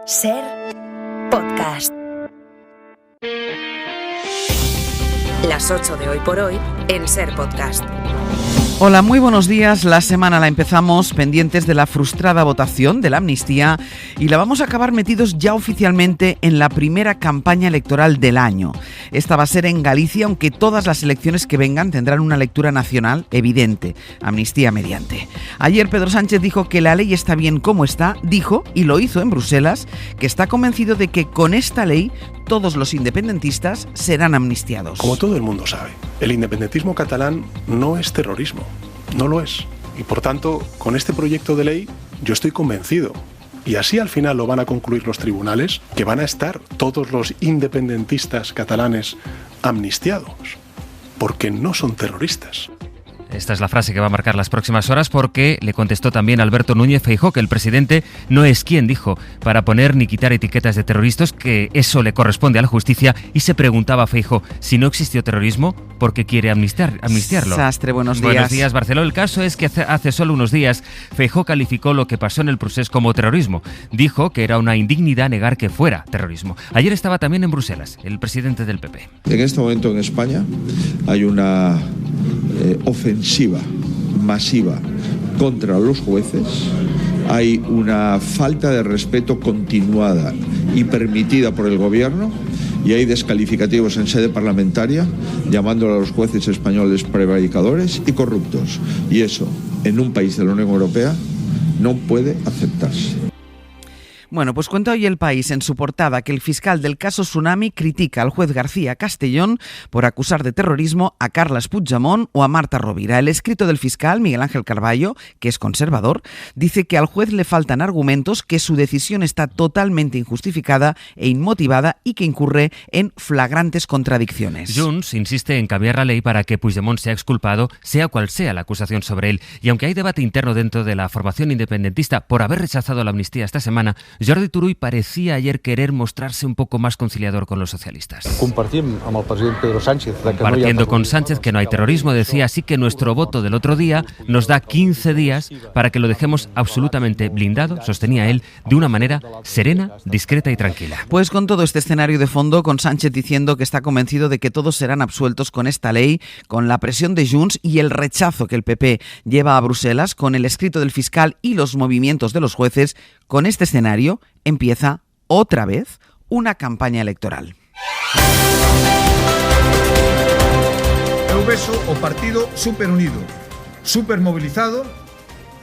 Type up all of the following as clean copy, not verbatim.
Ser Podcast. Las 8 de hoy por hoy en Ser Podcast. Hola, muy buenos días. La semana la empezamos pendientes de la frustrada votación de la amnistía y la vamos a acabar metidos ya oficialmente en la primera campaña electoral del año. Esta va a ser en Galicia, aunque todas las elecciones que vengan tendrán una lectura nacional evidente, amnistía mediante. Ayer Pedro Sánchez dijo que la ley está bien como está, dijo, y lo hizo en Bruselas, que está convencido de que con esta ley todos los independentistas serán amnistiados. Como todo el mundo sabe, el independentismo catalán no es terrorismo, no lo es. Y por tanto, con este proyecto de ley, yo estoy convencido, y así al final lo van a concluir los tribunales, que van a estar todos los independentistas catalanes amnistiados, porque no son terroristas. Esta es la frase que va a marcar las próximas horas, porque le contestó también Alberto Núñez Feijóo que el presidente no es quien, dijo, para poner ni quitar etiquetas de terroristas, que eso le corresponde a la justicia, y se preguntaba Feijóo, si no existió terrorismo, ¿por qué quiere amnistiarlo? Sastre, buenos días. Buenos días, Barceló. El caso es que hace solo unos días Feijóo calificó lo que pasó en el Procés como terrorismo. Dijo que era una indignidad negar que fuera terrorismo. Ayer estaba también en Bruselas el presidente del PP. En este momento en España hay una ofensiva masiva contra los jueces, hay una falta de respeto continuada y permitida por el gobierno, y hay descalificativos en sede parlamentaria llamando a los jueces españoles prevaricadores y corruptos, y eso en un país de la Unión Europea no puede aceptarse. Bueno, pues cuenta hoy El País en su portada que el fiscal del caso Tsunami critica al juez García Castellón por acusar de terrorismo a Carles Puigdemont o a Marta Rovira. El escrito del fiscal Miguel Ángel Carballo, que es conservador, dice que al juez le faltan argumentos, que su decisión está totalmente injustificada e inmotivada y que incurre en flagrantes contradicciones. Junts insiste en cambiar la ley para que Puigdemont sea exculpado, sea cual sea la acusación sobre él. Y aunque hay debate interno dentro de la formación independentista por haber rechazado la amnistía esta semana, Jordi Turull parecía ayer querer mostrarse un poco más conciliador con los socialistas. Compartiendo con Sánchez que no hay terrorismo, decía, así que nuestro voto del otro día nos da 15 días para que lo dejemos absolutamente blindado, sostenía él, de una manera serena, discreta y tranquila. Pues con todo este escenario de fondo, con Sánchez diciendo que está convencido de que todos serán absueltos con esta ley, con la presión de Junts y el rechazo que el PP lleva a Bruselas, con el escrito del fiscal y los movimientos de los jueces, con este escenario empieza otra vez una campaña electoral. Eu vexo o partido super unido, super mobilizado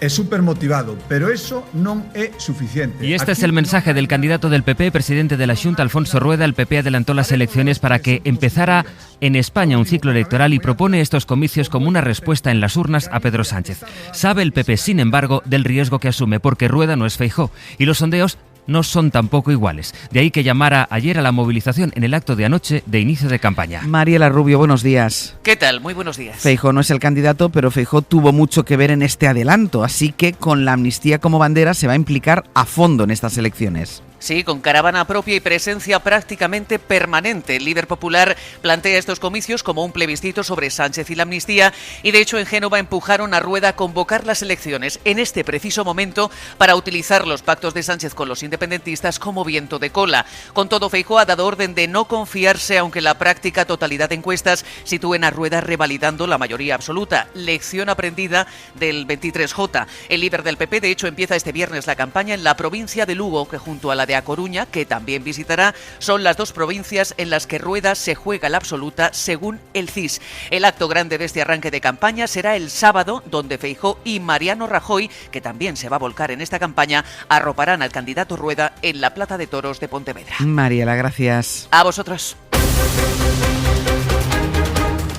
e super motivado, pero eso non é suficiente. Y este es el mensaje del candidato del PP, presidente de la Xunta, Alfonso Rueda. El PP adelantó las elecciones para que empezara en España un ciclo electoral y propone estos comicios como una respuesta en las urnas a Pedro Sánchez. Sabe el PP, sin embargo, del riesgo que asume, porque Rueda no es Feijóo y los sondeos no son tampoco iguales. De ahí que llamara ayer a la movilización en el acto de anoche de inicio de campaña. Mariela Rubio, buenos días. ¿Qué tal? Muy buenos días. Feijóo no es el candidato, pero Feijóo tuvo mucho que ver en este adelanto, así que con la amnistía como bandera se va a implicar a fondo en estas elecciones. Sí, con caravana propia y presencia prácticamente permanente. El líder popular plantea estos comicios como un plebiscito sobre Sánchez y la amnistía, y de hecho en Génova empujaron a Rueda a convocar las elecciones en este preciso momento para utilizar los pactos de Sánchez con los independentistas como viento de cola. Con todo, Feijóo ha dado orden de no confiarse, aunque la práctica totalidad de encuestas sitúen a Rueda revalidando la mayoría absoluta. Lección aprendida del 23J. El líder del PP, de hecho, empieza este viernes la campaña en la provincia de Lugo, que junto a la de A Coruña, que también visitará, son las dos provincias en las que Rueda se juega la absoluta según el CIS. El acto grande de este arranque de campaña será el sábado, donde Feijóo y Mariano Rajoy, que también se va a volcar en esta campaña, arroparán al candidato Rueda en la Plaza de Toros de Pontevedra. Mariela, gracias. A vosotros.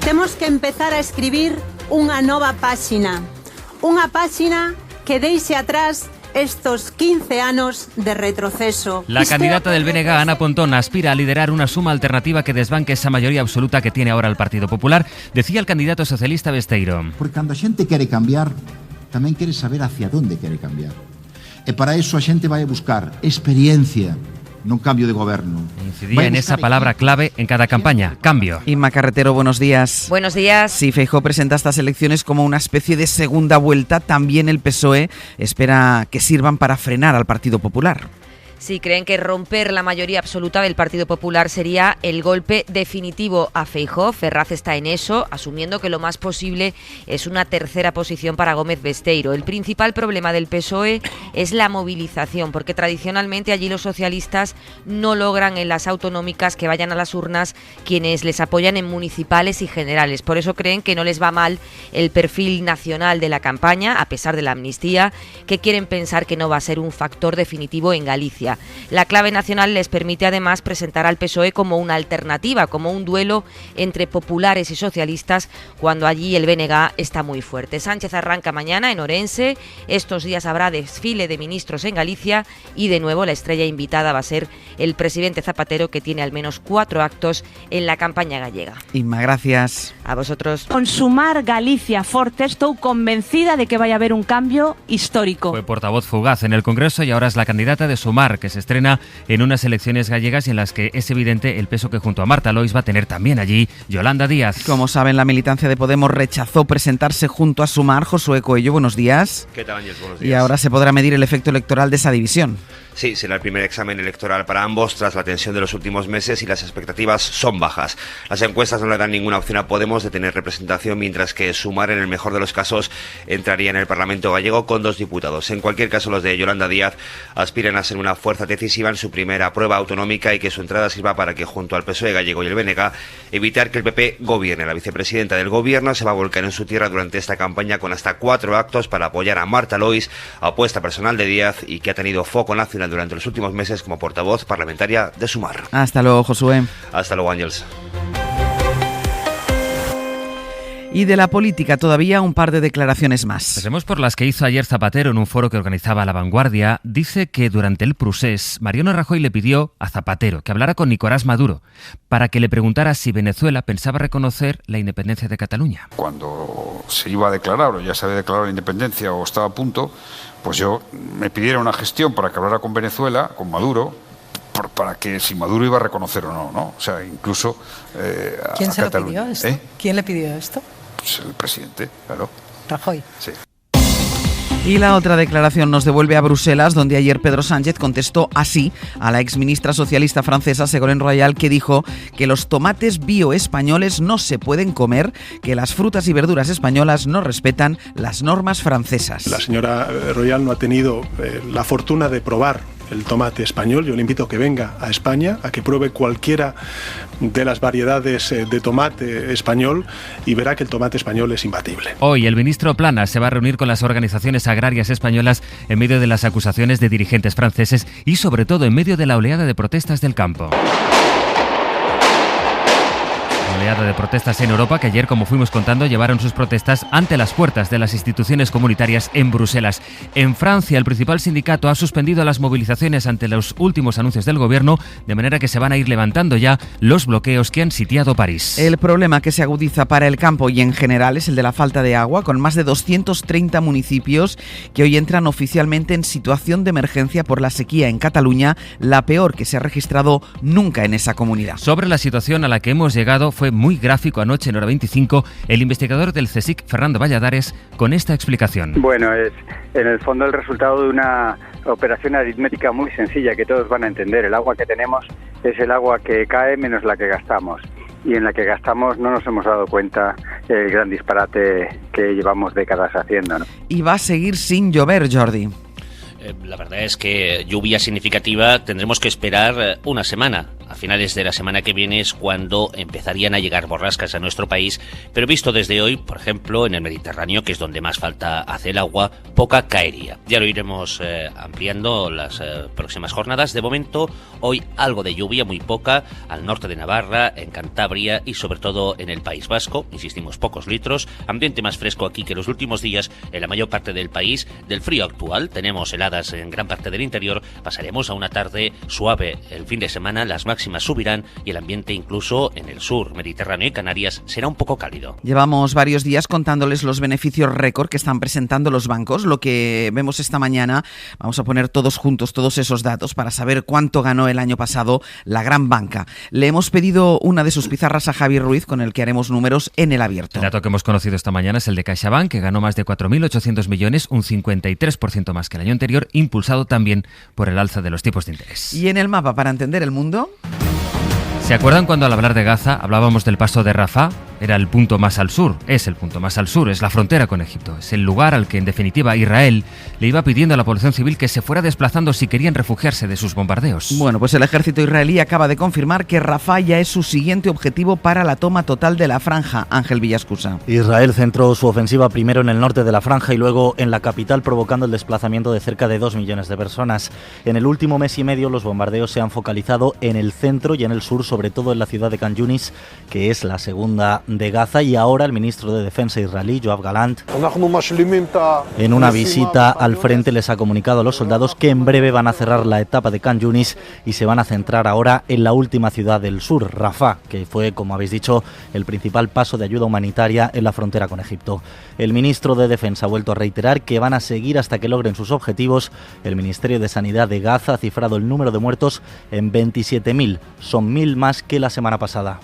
Temos que empezar a escribir unha nova páxina que deixe atrás estos 15 años de retroceso. La candidata del BNG, Ana Pontón, aspira a liderar una suma alternativa que desbanque esa mayoría absoluta que tiene ahora el Partido Popular, decía el candidato socialista Besteiro. Porque cando a xente quere cambiar, tamén quere saber hacia dónde quere cambiar. E para eso a xente vai a buscar experiencia, non cambio de goberno. Incidía en esa palabra clave en cada campaña, cambio. Inma Carretero, buenos días. Buenos días. Sí, Feijóo presenta estas elecciones como una especie de segunda vuelta. También el PSOE espera que sirvan para frenar al Partido Popular. Sí, creen que romper la mayoría absoluta del Partido Popular sería el golpe definitivo a Feijóo. Ferraz está en eso, asumiendo que lo más posible es una tercera posición para Gómez Besteiro. El principal problema del PSOE es la movilización, porque tradicionalmente allí los socialistas no logran en las autonómicas que vayan a las urnas quienes les apoyan en municipales y generales. Por eso creen que no les va mal el perfil nacional de la campaña, a pesar de la amnistía, que quieren pensar que no va a ser un factor definitivo en Galicia. La clave nacional les permite además presentar al PSOE como una alternativa, como un duelo entre populares y socialistas, cuando allí el BNG está muy fuerte. Sánchez arranca mañana en Orense, estos días habrá desfile de ministros en Galicia y de nuevo la estrella invitada va a ser el presidente Zapatero, que tiene al menos 4 actos en la campaña gallega. Inma, gracias. A vosotros. Con Sumar Galicia Forte estou convencida de que vai haber un cambio histórico. Fue portavoz fugaz en el Congreso y ahora es la candidata de Sumar, que se estrena en unas elecciones gallegas y en las que es evidente el peso que junto a Marta Lois va a tener también allí Yolanda Díaz. Como saben, la militancia de Podemos rechazó presentarse junto a Sumar. Josué Coello, buenos días. ¿Qué tal, Ángel? Buenos días. Y ahora se podrá medir el efecto electoral de esa división. Sí, será el primer examen electoral para ambos tras la tensión de los últimos meses y las expectativas son bajas. Las encuestas no le dan ninguna opción a Podemos de tener representación, mientras que Sumar, en el mejor de los casos, entraría en el Parlamento gallego con 2 diputados. En cualquier caso, los de Yolanda Díaz aspiran a ser una fuerza decisiva en su primera prueba autonómica y que su entrada sirva para que, junto al PSOE gallego y el BNG, evitar que el PP gobierne. La vicepresidenta del Gobierno se va a volcar en su tierra durante esta campaña con hasta 4 actos para apoyar a Marta Lois, apuesta personal de Díaz y que ha tenido foco nacional durante los últimos meses como portavoz parlamentaria de Sumar. Hasta luego, Josué. Hasta luego, Ángels. Y de la política todavía un par de declaraciones más. Pasemos por las que hizo ayer Zapatero en un foro que organizaba La Vanguardia. Dice que durante el procés Mariano Rajoy le pidió a Zapatero que hablara con Nicolás Maduro para que le preguntara si Venezuela pensaba reconocer la independencia de Cataluña. Cuando se iba a declarar o ya se había declarado la independencia o estaba a punto, pues me pidieron una gestión para que hablara con Venezuela, con Maduro, para que si Maduro iba a reconocer o no, ¿no? O sea, incluso ¿Quién se Cataluña. lo pidió esto? ¿Quién le pidió esto? Pues el presidente, claro. Rajoy. Sí. Y la otra declaración nos devuelve a Bruselas, donde ayer Pedro Sánchez contestó así a la exministra socialista francesa Ségolène Royal, que dijo que los tomates bioespañoles no se pueden comer, que las frutas y verduras españolas no respetan las normas francesas. La señora Royal no ha tenido la fortuna de probar el tomate español. Yo le invito a que venga a España, a que pruebe cualquiera de las variedades de tomate español y verá que el tomate español es imbatible. Hoy el ministro Planas se va a reunir con las organizaciones agrarias españolas en medio de las acusaciones de dirigentes franceses y sobre todo en medio de la oleada de protestas del campo. Oleada de protestas en Europa que ayer, como fuimos contando, llevaron sus protestas ante las puertas de las instituciones comunitarias en Bruselas. En Francia, el principal sindicato ha suspendido las movilizaciones ante los últimos anuncios del gobierno, de manera que se van a ir levantando ya los bloqueos que han sitiado París. El problema que se agudiza para el campo y en general es el de la falta de agua, con más de 230 municipios que hoy entran oficialmente en situación de emergencia por la sequía en Cataluña, la peor que se ha registrado nunca en esa comunidad. Sobre la situación a la que hemos llegado, fue muy gráfico anoche en Hora 25 el investigador del CSIC, Fernando Valladares, con esta explicación. Bueno, es en el fondo el resultado de una operación aritmética muy sencilla que todos van a entender. El agua que tenemos es el agua que cae menos la que gastamos. Y en la que gastamos no nos hemos dado cuenta el gran disparate que llevamos décadas haciendo, ¿no? Y va a seguir sin llover, Jordi. La verdad es que lluvia significativa tendremos que esperar una semana. A finales de la semana que viene es cuando empezarían a llegar borrascas a nuestro país, pero visto desde hoy, por ejemplo, en el Mediterráneo, que es donde más falta hace el agua, poca caería. Ya lo iremos ampliando las próximas jornadas. De momento, hoy algo de lluvia, muy poca, al norte de Navarra, en Cantabria y sobre todo en el País Vasco. Insistimos, pocos litros. Ambiente más fresco aquí que los últimos días en la mayor parte del país. Del frío actual, tenemos heladas en gran parte del interior. Pasaremos a una tarde suave el fin de semana. Las máximas máximas subirán y el ambiente incluso en el sur, Mediterráneo y Canarias será un poco cálido. Llevamos varios días contándoles los beneficios récord que están presentando los bancos. Lo que vemos esta mañana, vamos a poner todos juntos todos esos datos para saber cuánto ganó el año pasado la gran banca. Le hemos pedido una de sus pizarras a Javier Ruiz, con el que haremos números en el abierto. El dato que hemos conocido esta mañana es el de CaixaBank, que ganó más de 4.800 millones, un 53% más que el año anterior, impulsado también por el alza de los tipos de interés. ¿Y en el mapa para entender el mundo? ¿Se acuerdan cuando al hablar de Gaza hablábamos del paso de Rafah? Era el punto más al sur, es el punto más al sur, es la frontera con Egipto. Es el lugar al que, en definitiva, Israel le iba pidiendo a la población civil que se fuera desplazando si querían refugiarse de sus bombardeos. Bueno, pues el ejército israelí acaba de confirmar que Rafah ya es su siguiente objetivo para la toma total de la franja. Ángel Villascusa. Israel centró su ofensiva primero en el norte de la franja y luego en la capital, provocando el desplazamiento de cerca de 2 millones de personas. En el último mes y medio, los bombardeos se han focalizado en el centro y en el sur, sobre todo en la ciudad de Khan Yunis, que es la segunda de Gaza, y ahora el ministro de Defensa israelí, Yoav Galant, en una visita al frente, les ha comunicado a los soldados que en breve van a cerrar la etapa de Khan Yunis y se van a centrar ahora en la última ciudad del sur, Rafah, que fue, como habéis dicho, el principal paso de ayuda humanitaria en la frontera con Egipto. El ministro de Defensa ha vuelto a reiterar que van a seguir hasta que logren sus objetivos. El Ministerio de Sanidad de Gaza ha cifrado el número de muertos en 27.000, son 1.000 más que la semana pasada.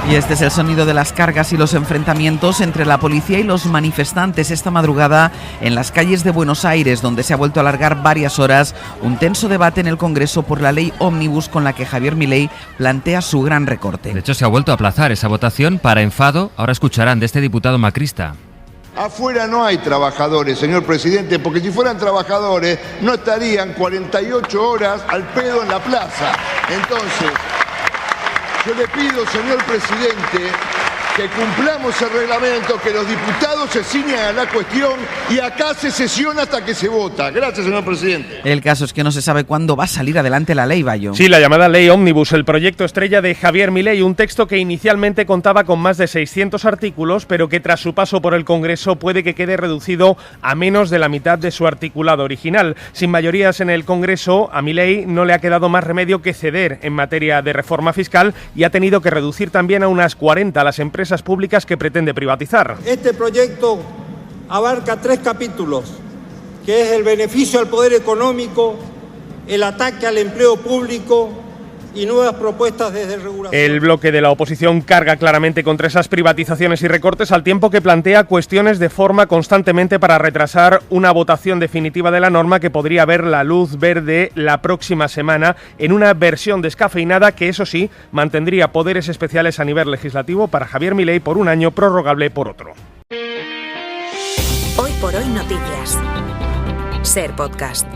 Y este es el sonido de las cargas y los enfrentamientos entre la policía y los manifestantes esta madrugada en las calles de Buenos Aires, donde se ha vuelto a alargar varias horas un tenso debate en el Congreso por la ley ómnibus con la que Javier Milei plantea su gran recorte. De hecho, se ha vuelto a aplazar esa votación para enfado. Ahora escucharán de este diputado macrista. Afuera no hay trabajadores, señor presidente, porque si fueran trabajadores no estarían 48 horas al pedo en la plaza. Entonces, yo le pido, señor presidente, que cumplamos el reglamento, que los diputados se ciñan a la cuestión y acá se sesiona hasta que se vota. Gracias, señor presidente. El caso es que no se sabe cuándo va a salir adelante la ley, Bayo. Sí, la llamada ley ómnibus, el proyecto estrella de Javier Milei, un texto que inicialmente contaba con más de 600 artículos, pero que tras su paso por el Congreso puede que quede reducido a menos de la mitad de su articulado original. Sin mayorías en el Congreso, a Milei no le ha quedado más remedio que ceder en materia de reforma fiscal y ha tenido que reducir también a unas 40 las empresas públicas que pretende privatizar. Este proyecto abarca 3 capítulos, que es el beneficio al poder económico, el ataque al empleo público y nuevas propuestas desde regulación. El bloque de la oposición carga claramente contra esas privatizaciones y recortes, al tiempo que plantea cuestiones de forma constantemente para retrasar una votación definitiva de la norma que podría ver la luz verde la próxima semana en una versión descafeinada que, eso sí, mantendría poderes especiales a nivel legislativo para Javier Milei por un año, prorrogable por otro. Hoy por hoy noticias. Ser podcast.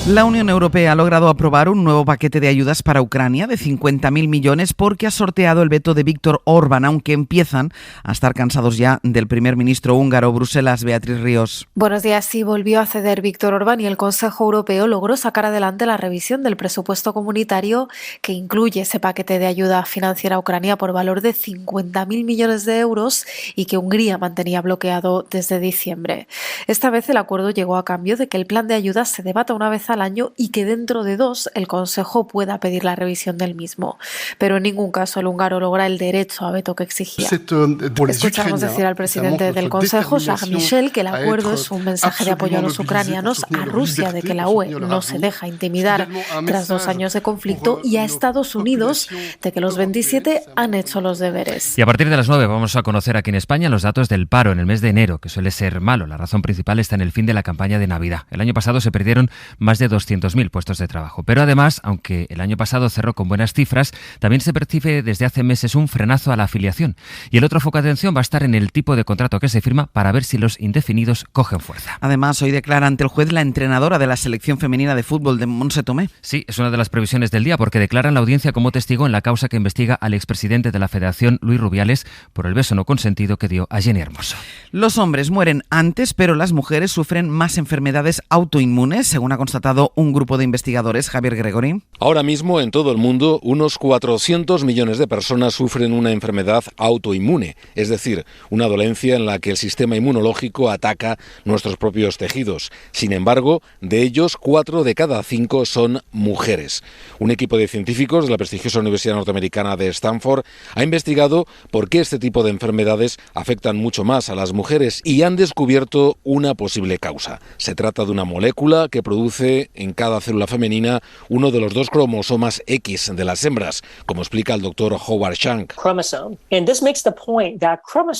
La Unión Europea ha logrado aprobar un nuevo paquete de ayudas para Ucrania de 50.000 millones porque ha sorteado el veto de Víctor Orbán, aunque empiezan a estar cansados ya del primer ministro húngaro. Bruselas, Beatriz Ríos. Buenos días. Sí, volvió a ceder Víctor Orbán y el Consejo Europeo logró sacar adelante la revisión del presupuesto comunitario que incluye ese paquete de ayuda financiera a Ucrania por valor de 50.000 millones de euros y que Hungría mantenía bloqueado desde diciembre. Esta vez el acuerdo llegó a cambio de que el plan de ayuda se debata una vez al año y que dentro de 2 el Consejo pueda pedir la revisión del mismo. Pero en ningún caso el húngaro logra el derecho a veto que exigía. Escuchamos decir al presidente del Consejo, Charles Michel, que el acuerdo es un mensaje de apoyo a los ucranianos, a Rusia de que la UE no se deja intimidar tras 2 años de conflicto y a Estados Unidos de que los 27 han hecho los deberes. Y a partir de las 9 vamos a conocer aquí en España los datos del paro en el mes de enero, que suele ser malo. La razón principal está en el fin de la campaña de Navidad. El año pasado se perdieron más de 200.000 puestos de trabajo. Pero además, aunque el año pasado cerró con buenas cifras, también se percibe desde hace meses un frenazo a la afiliación. Y el otro foco de atención va a estar en el tipo de contrato que se firma para ver si los indefinidos cogen fuerza. Además, hoy declara ante el juez la entrenadora de la selección femenina de fútbol de Montse Tomé. Sí, es una de las previsiones del día porque declara en la audiencia como testigo en la causa que investiga al expresidente de la Federación, Luis Rubiales, por el beso no consentido que dio a Jenny Hermoso. Los hombres mueren antes, pero las mujeres sufren más enfermedades autoinmunes, según ha constatado descartado un grupo de investigadores. Javier Gregory. Ahora mismo en todo el mundo unos 400 millones de personas sufren una enfermedad autoinmune, es decir, una dolencia en la que el sistema inmunológico ataca nuestros propios tejidos. Sin embargo, de ellos 4 de cada 5 son mujeres. Un equipo de científicos de la prestigiosa Universidad Norteamericana de Stanford ha investigado por qué este tipo de enfermedades afectan mucho más a las mujeres y han descubierto una posible causa. Se trata de una molécula que produce en cada célula femenina uno de los 2 cromosomas X de las hembras, como explica el doctor Howard Shank.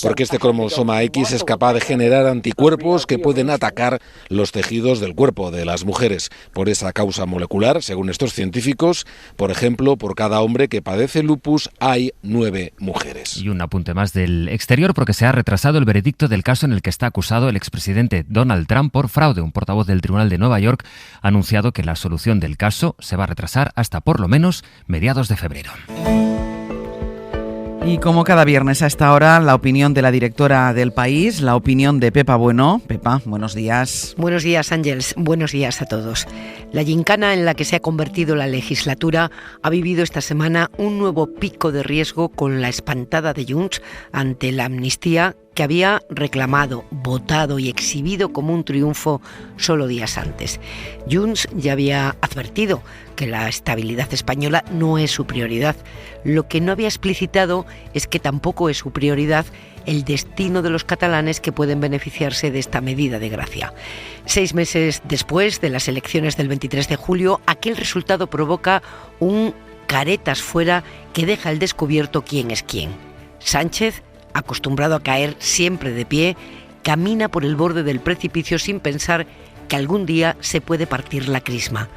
Porque este cromosoma X es capaz de generar anticuerpos que pueden atacar los tejidos del cuerpo de las mujeres. Por esa causa molecular, según estos científicos, por ejemplo, por cada hombre que padece lupus hay 9 mujeres. Y un apunte más del exterior, porque se ha retrasado el veredicto del caso en el que está acusado el expresidente Donald Trump por fraude. Un portavoz del Tribunal de Nueva York ha anunciado que la solución del caso se va a retrasar hasta por lo menos mediados de febrero. Y como cada viernes a esta hora, la opinión de la directora del País, la opinión de Pepa Bueno. Pepa, buenos días. Buenos días, Ángels. Buenos días a todos. La gincana en la que se ha convertido la legislatura ha vivido esta semana un nuevo pico de riesgo con la espantada de Junts ante la amnistía que había reclamado, votado y exhibido como un triunfo solo días antes. Junts ya había advertido que la estabilidad española no es su prioridad. Lo que no había explicitado es que tampoco es su prioridad el destino de los catalanes que pueden beneficiarse de esta medida de gracia. 6 meses después de las elecciones del 23 de julio, aquel resultado provoca un caretas fuera que deja al descubierto quién es quién. Sánchez, acostumbrado a caer siempre de pie, camina por el borde del precipicio sin pensar que algún día se puede partir la crisma.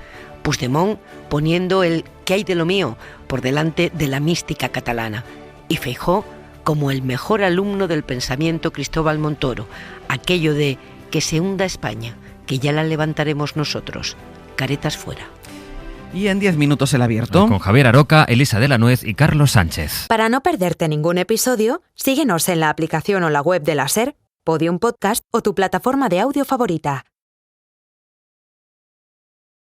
Puigdemont poniendo el «¿qué hay de lo mío?» por delante de la mística catalana. Y Feijóo como el mejor alumno del pensamiento Cristóbal Montoro, aquello de «que se hunda España, que ya la levantaremos nosotros». Caretas fuera. Y en 10 minutos el abierto. Con Javier Aroca, Elisa de la Nuez y Carlos Sánchez. Para no perderte ningún episodio, síguenos en la aplicación o la web de la SER, Podium Podcast o tu plataforma de audio favorita.